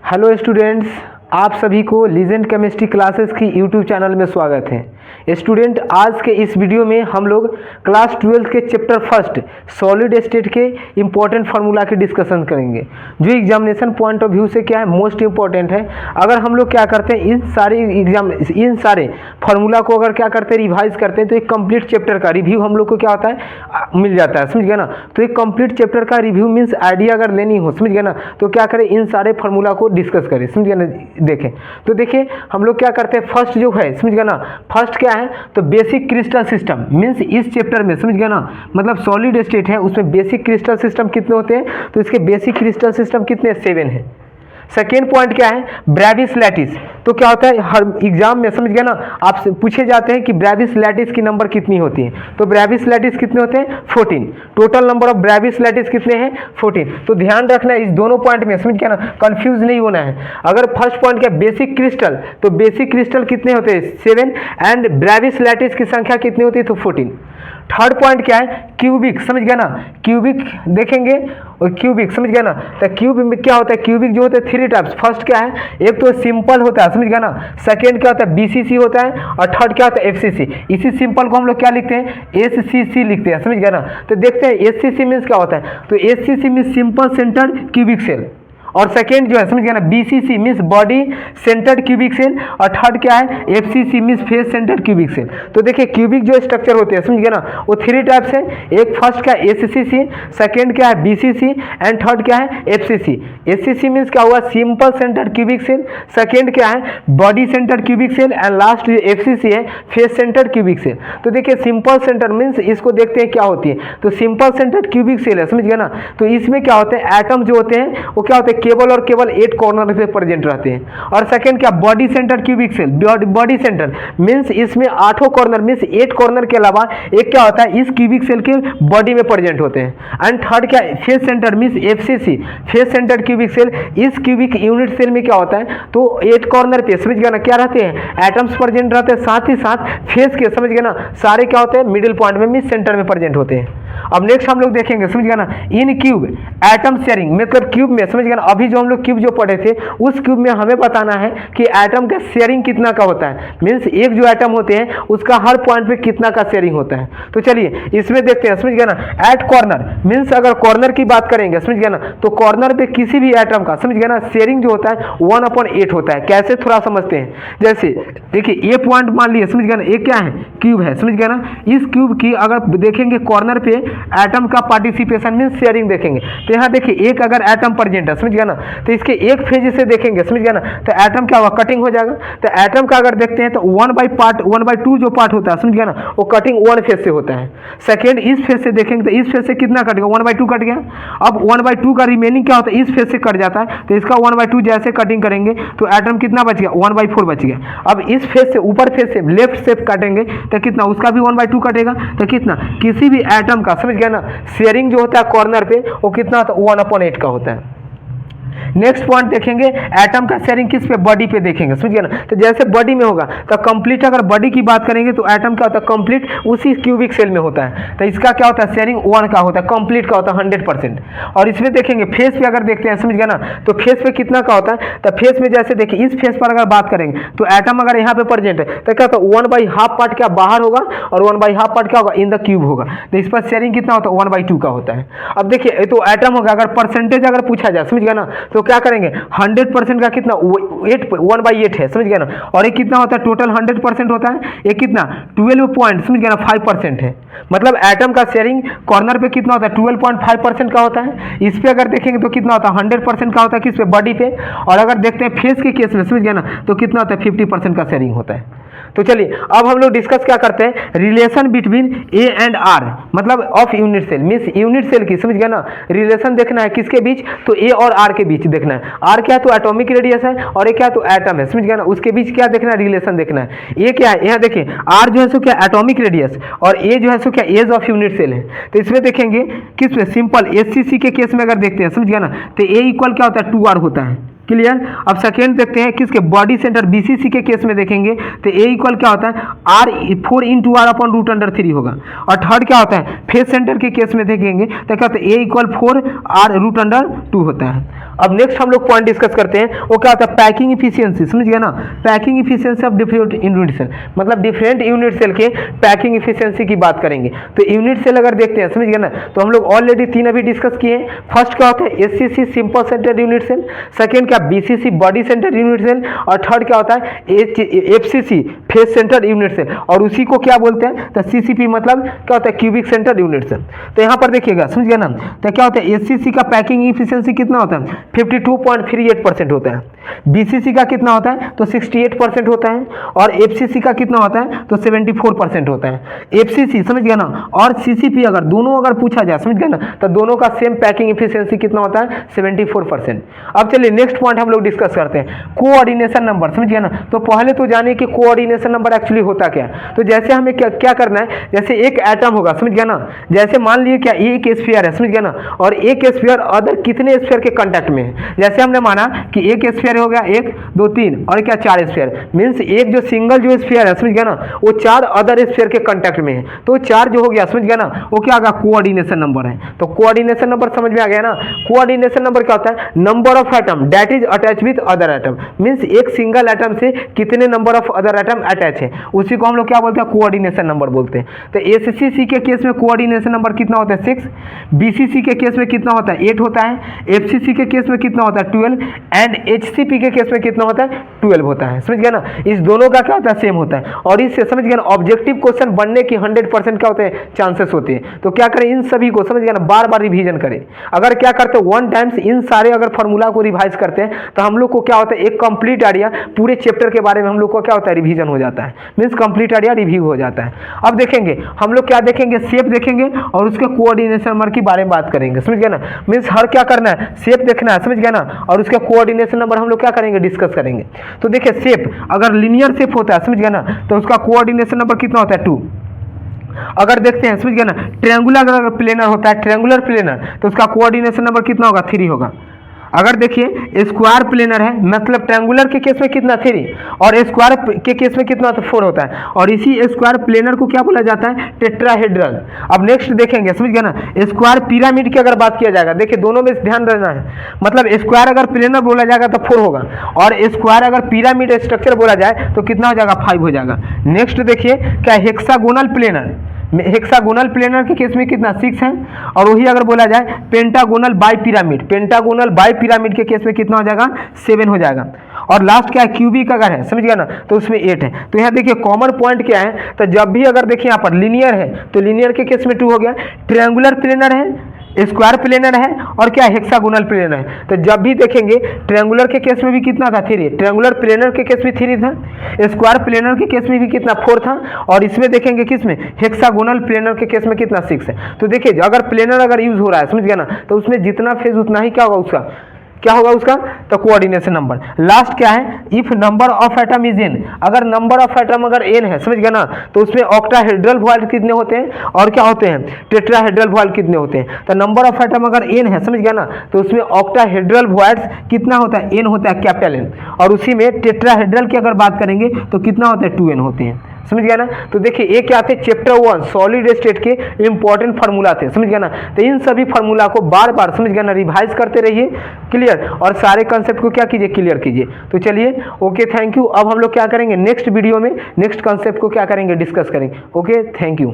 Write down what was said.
Hello students, आप सभी को लीजेंड केमिस्ट्री क्लासेस की यूट्यूब चैनल में स्वागत है। स्टूडेंट, आज के इस वीडियो में हम लोग क्लास 12 के चैप्टर फर्स्ट सॉलिड स्टेट के इम्पोर्टेंट फार्मूला की डिस्कशन करेंगे, जो एग्जामिनेशन पॉइंट ऑफ व्यू से क्या है मोस्ट इम्पॉर्टेंट है। अगर हम लोग क्या करते हैं इन सारे फार्मूला को अगर क्या करते हैं रिवाइज करते हैं तो एक कंप्लीट चैप्टर का रिव्यू हम लोग को क्या होता है मिल जाता है, समझ गए ना। तो एक कंप्लीट चैप्टर का रिव्यू मीन्स आइडिया अगर लेनी हो, समझ गए ना, तो क्या करें इन सारे फार्मूला को डिस्कस करें, समझ गए ना। देखें तो देखिए हम लोग क्या करते हैं फर्स्ट जो है, समझ गए ना, फर्स्ट क्या है तो बेसिक क्रिस्टल सिस्टम मीन्स इस चैप्टर में, समझ गए ना, मतलब सॉलिड स्टेट है उसमें बेसिक क्रिस्टल सिस्टम कितने होते हैं, तो इसके बेसिक क्रिस्टल सिस्टम कितने 7 है। सेकेंड पॉइंट क्या है ब्रेविस लैटिस। तो क्या होता है हर एग्जाम में, समझ गए ना, आपसे पूछे जाते हैं कि ब्रेविस लैटिस की नंबर कितनी होती है, तो ब्रेविस लैटिस कितने होते हैं 14। Total number of Brevis lattice कितने हैं 14। तो ध्यान रखना है इस दोनों पॉइंट में, समझ गए ना, कंफ्यूज नहीं होना है। अगर फर्स्ट पॉइंट क्या बेसिक क्रिस्टल, तो बेसिक क्रिस्टल कितने होते हैं 7 एंड ब्रेविस लैटिस की संख्या कितनी होती है तो 14। थर्ड पॉइंट क्या है क्यूबिक, समझ गया ना, क्यूबिक देखेंगे और क्यूबिक, समझ गया ना, तो क्यूब में क्या होता है क्यूबिक जो होता है 3 टाइप्स। फर्स्ट क्या है एक तो सिंपल होता है, समझ गया ना, सेकेंड क्या होता है बीसीसी होता है और थर्ड क्या होता है एफसीसी। इसी सिंपल को हम लोग क्या लिखते हैं एससीसी लिखते हैं, समझ गया ना। तो देखते हैं एससीसी मीन्स क्या होता है, तो SCC means simple centred cubic cell और सेकेंड जो है समझ गया ना BCC means body centred cubic cell और थर्ड क्या है FCC means face centred cubic cell. तो देखिए क्यूबिक जो स्ट्रक्चर होते हैं, समझ गया ना, वो 3 टाइप्स है। एक फर्स्ट क्या है एससीसी, सेकेंड क्या है बीसीसी एंड थर्ड क्या है एफसीसी। एससीसी मीन्स क्या हुआ simple centred cubic cell, second क्या है body centred cubic cell and last FCC है फेस सेंटर्ड क्यूबिक सेल। तो देखिए सिंपल सेंटर मीन्स इसको देखते हैं क्या होती है, तो सिंपल सेंटर्ड क्यूबिक सेल है, समझ गया ना। तो इसमें क्या होते हैं एटम जो होते हैं वो क्या होते हैं केवल और केवल 8 कॉर्नर पे प्रेजेंट रहते हैं। और सेकंड क्या body centre cubic cell, body centre means इसमें 8 कॉर्नर मींस 8 कॉर्नर के अलावा एक क्या होता है इस क्यूबिक सेल के बॉडी में प्रेजेंट होते हैं। एंड थर्ड क्या face centre means FCC face centre cubic cell, इस क्यूबिक यूनिट सेल में क्या होता है तो 8 कॉर्नर पे, समझ गया ना, क्या रहते हैं एटम्स प्रेजेंट रहते हैं, साथ ही साथ फेस के, समझ गया ना, सारे क्या होते हैं मिडिल पॉइंट में मींस सेंटर में प्रेजेंट होते हैं। अब नेक्स्ट हम लोग देखेंगे, समझ गया ना, इन क्यूब एटम शेयरिंग, मतलब क्यूब में, समझ गया ना, अभी जो हम लोग क्यूब जो पढ़े थे उस क्यूब में हमें बताना है कि एटम का शेयरिंग कितना का होता है, मींस एक जो एटम होते हैं उसका हर पॉइंट पे कितना का शेयरिंग होता है। तो चलिए इसमें देखते हैं, समझ गया ना, एट कॉर्नर मींस अगर कॉर्नर की बात करेंगे, समझ गया ना, तो कॉर्नर पे किसी भी एटम का, समझ गया ना, शेयरिंग जो होता है 1/8 होता है। कैसे थोड़ा समझते हैं, जैसे देखिए ये पॉइंट मान लिया, समझ गया ना, ये क्या है क्यूब है, समझ गया ना, इस क्यूब की अगर देखेंगे कॉर्नर पे एटम का पार्टिसिपेशन मींस शेयरिंग देखेंगे, तो यहाँ देखिए एक अगर एटम प्रेजेंट है, समझ गया ना, तो इसके एक फेज से देखेंगे, समझ गया ना, तो एटम क्या होगा कटिंग हो जाएगा। तो एटम का अगर देखते हैं तो 1/2 जो पार्ट होता है, समझ गया ना, वो कटिंग 1 फेज से होता है। सेकेंड इस फेज से देखेंगे तो इस फेज से कितना कटेगा 1/2 कट गया। अब 1/2 का रिमेनिंग क्या होता है इस फेज से कट जाता है, तो इसका 1/2 जैसे कटिंग करेंगे तो एटम कितना बच गया 1/4 बच गया। अब इस फेज से ऊपर फेज से लेफ्ट से काटेंगे तो कितना उसका भी 1/2 कटेगा, तो कितना किसी भी एटम का, समझ गया ना, शेयरिंग जो होता है कॉर्नर पे वो कितना होता है 1/8 का होता है। नेक्स्ट पॉइंट देखेंगे एटम का शेयरिंग किस पे बॉडी पे देखेंगे, समझ गया ना, तो जैसे बॉडी में होगा तो कंप्लीट अगर बॉडी की बात करेंगे तो एटम क्या होता है कंप्लीट उसी क्यूबिक सेल में होता है, तो इसका क्या होता है शेयरिंग 1 का होता है, कंप्लीट का होता है 100%। और इसमें देखेंगे फेस पे अगर देखते हैं, समझ गया ना, तो फेस पे कितना का होता है, तो फेस में जैसे देखिए इस फेस पर अगर बात करेंगे तो एटम अगर यहाँ पे प्रेजेंट है तो क्या होता है 1/2 पार्ट क्या बाहर होगा और 1/2 पार्ट क्या होगा इन द क्यूब होगा, तो इस पर शेयरिंग कितना होता है 1/2 का होता है। अब देखिए तो एटम होगा अगर परसेंटेज अगर पूछा जाए, समझ गया ना, तो क्या करेंगे 100% का कितना 1/8 है, समझ गया ना, और ये कितना होता है टोटल 100% होता है, ये कितना 12 पॉइंट, समझ गया ना 5% है। मतलब एटम का शेयरिंग कॉर्नर पे कितना होता है 12.5% का होता है। इस पे अगर देखेंगे तो कितना होता है 100% का होता है किस पे बॉडी पे, और अगर देखते हैं फेस के केस में, समझ गया ना, तो कितना होता है 50% का शेयरिंग होता है। तो चलिए अब हम लोग डिस्कस क्या करते हैं relation between A and R, मतलब of unit cell means unit cell की, समझ गया ना, रिलेशन देखना है किसके बीच, तो ए और आर के बीच देखना है। आर क्या है तो एटॉमिक रेडियस है और ए क्या है तो एटम है, समझ गया ना, उसके बीच क्या देखना है रिलेशन देखना है। ए क्या है यहाँ देखिए आर जो है सो क्या एटॉमिक रेडियस और ए जो है सो क्या एज ऑफ यूनिट सेल है। तो इसमें देखेंगे किस सिंपल एससीसी के केस में अगर देखते हैं, समझ गया ना, तो ए इक्वल क्या होता है 2r होता है, क्लियर। अब सेकेंड देखते हैं किसके, बॉडी सेंटर बीसीसी के केस में देखेंगे तो ए इक्वल क्या होता है r 4 into r upon root under 3 होगा। और थर्ड क्या होता है फेस सेंटर के केस में देखेंगे तो क्या होता है ए इक्वल 4 आर रूट अंडर 2 होता है। अब नेक्स्ट हम लोग पॉइंट डिस्कस करते हैं, वो क्या होता है पैकिंग इफिशियंसी, समझ गया ना, packing efficiency of different unit cell, मतलब डिफरेंट यूनिट सेल के पैकिंग इफिशियंसी की बात करेंगे। तो यूनिट सेल अगर देखते हैं, समझ गया ना, तो हम लोग ऑलरेडी 3 अभी डिस्कस किए हैं। फर्स्ट क्या होता है SCC simple centre unit cell, second क्या BCC body centre unit cell, और थर्ड क्या होता है FCC face centre unit cell, और उसी को क्या बोलते हैं तो सीसीपी मतलब क्या होता है क्यूबिक सेंटर यूनिट सेल। तो यहाँ पर देखिएगा, समझ गया ना, तो क्या होता है एससीसी का पैकिंग इफिशियंसी कितना होता है 52.38% होता है, बीसीसी का कितना होता है तो 68% होता है, और एफसीसी का कितना होता है तो 74% होता है। एफसीसी समझ गया ना और सीसीपी अगर दोनों अगर पूछा जाए, समझ गया ना, तो दोनों का सेम पैकिंग इफिशियंसी कितना होता है 74%। अब चलिए नेक्स्ट पॉइंट हम लोग डिस्कस करते हैं कोऑर्डिनेशन नंबर, समझ गया ना। तो पहले तो जानिए कि कोऑर्डिनेशन नंबर एक्चुअली होता क्या है। तो जैसे हमें क्या करना है, जैसे एक एटम होगा, समझ गया ना, जैसे मान लीजिए क्या एक स्फीयर है, समझ गया ना, और एक स्फीयर अदर कितने स्फीयर के कांटेक्ट में है। जैसे हमने माना कि एक स्फीयर हो गया 1 2 3 और क्या 4 स्फीयर, मींस एक जो सिंगल जो स्फीयर है, समझ गया ना, वो 4 अदर स्फीयर के कांटेक्ट में है, तो 4 जो हो गया, समझ गया ना, वो क्या होगा कोऑर्डिनेशन नंबर है। तो कोऑर्डिनेशन नंबर समझ में आ गया ना। कोऑर्डिनेशन नंबर क्या होता है number of atom that is attach with other atom, means एक सिंगल एटम से कितने number of other atom attach है, उसी को हम लोग क्या बोलते हैं कोऑर्डिनेशन नंबर बोलते हैं। तो एससीसी के केस में कोऑर्डिनेशन नंबर कितना होता है 6, बीसीसी के केस में कितना होता है 8 होता है, एफसीसी के केस में कितना होता है 12, एंड एचसीपी के केस में कितना होता है 12 होता है, समझ गया ना। इस दोनों का क्या होता है सेम होता है, और इससे समझ गया ना ऑब्जेक्टिव क्वेश्चन बनने की 100% क्या होते हैं चांसेस होते हैं। तो क्या करें इन सभी को, समझ गया ना, बार बार रिवीजन करें। अगर क्या करते हैं 1 टाइम्स इन सारे अगर फॉर्मूला को रिवाइज करते हैं तो हम लोग को क्या होता है एक कंप्लीट आइडिया पूरे चैप्टर के बारे में हम लोग को क्या होता है रिवीजन हो जाता है, मीन्स कंप्लीट आइडिया रिव्यू हो जाता है। अब देखेंगे हम लोग क्या देखेंगे शेप देखेंगे और उसके कोऑर्डिनेशन नंबर के बारे में बात करेंगे, समझ गया ना, मीन्स हर क्या करना है शेप देखना है, समझ गया ना, और उसके कोऑर्डिनेशन नंबर हम लोग क्या करेंगे डिस्कस करेंगे। तो देखिए शेप अगर लिनियर शेप होता है, समझ गया ना, तो उसका कोऑर्डिनेशन नंबर कितना होता है 2। अगर देखते हैं, समझ गया ना, ट्रायंगुलर अगर प्लेनर होता है, ट्रायंगुलर प्लेनर, तो उसका कोऑर्डिनेशन नंबर कितना होगा 3 होगा। अगर देखिए स्क्वायर प्लेनर है, मतलब ट्रायंगुलर के केस में कितना 3 और स्क्वायर के केस में कितना 4 होता है, और इसी स्क्वायर प्लेनर को क्या बोला जाता है टेट्राहेड्रल। अब नेक्स्ट देखेंगे, समझ गया ना, स्क्वायर पिरामिड की अगर बात किया जाएगा, देखिए दोनों में ध्यान रखना है, मतलब स्क्वायर अगर प्लेनर बोला जाएगा तो 4 होगा, और स्क्वायर अगर पिरामिड स्ट्रक्चर बोला जाए तो कितना हो जाएगा 5 हो जाएगा। नेक्स्ट देखिए क्या हेक्सागोनल प्लेनर, हेक्सागोनल प्लेनर के केस में कितना 6 है, और वही अगर बोला जाए pentagonal by pyramid, pentagonal by pyramid के केस में कितना हो जाएगा 7 हो जाएगा। और लास्ट क्या है क्यूबिक अगर है, समझ गया ना, तो उसमें 8 है। तो यहाँ देखिए कॉमन पॉइंट क्या है, तो जब भी अगर देखिए यहाँ पर लिनियर है तो लिनियर के केस में 2 हो गया, ट्रायंगुलर प्लेनर है, स्क्वायर प्लेनर है, और क्या हेक्सागोनल प्लेनर है। तो जब भी देखेंगे ट्रायंगुलर के केस में भी कितना था 3, ट्रायंगुलर प्लेनर के केस में 3 था, स्क्वायर प्लेनर के केस में भी कितना 4 था, और इसमें देखेंगे किसमें हेक्सागोनल प्लेनर के केस में कितना 6 है। तो देखिए अगर प्लेनर अगर यूज हो रहा है, समझ गया ना, तो उसमें जितना फेज उतना ही क्या होगा उसका क्या होगा उसका तो कोऑर्डिनेशन नंबर। लास्ट क्या है if number of atom is n, अगर नंबर ऑफ एटम अगर n है, समझ गया ना, तो उसमें ऑक्टाहेड्रल वॉइड कितने होते हैं और क्या होते हैं टेट्राहेड्रल वॉइड कितने होते हैं। तो नंबर ऑफ एटम अगर n है, समझ गया ना, तो उसमें ऑक्टाहेड्रल वॉइड्स कितना होता है n होता है कैपिटल N, और उसी में टेट्राहेड्रल की अगर बात करेंगे तो कितना होता है 2n होते हैं, समझ गया ना। तो देखिए ये क्या थे चैप्टर 1 सॉलिड स्टेट के इंपॉर्टेंट फार्मूला थे, समझ गया ना। तो इन सभी फार्मूला को बार बार समझ गया ना रिवाइज करते रहिए, क्लियर, और सारे कंसेप्ट को क्या कीजिए क्लियर कीजिए। तो चलिए ओके थैंक यू। अब हम लोग क्या करेंगे नेक्स्ट वीडियो में नेक्स्ट कंसेप्ट को क्या करेंगे डिस्कस करेंगे। Okay thank you.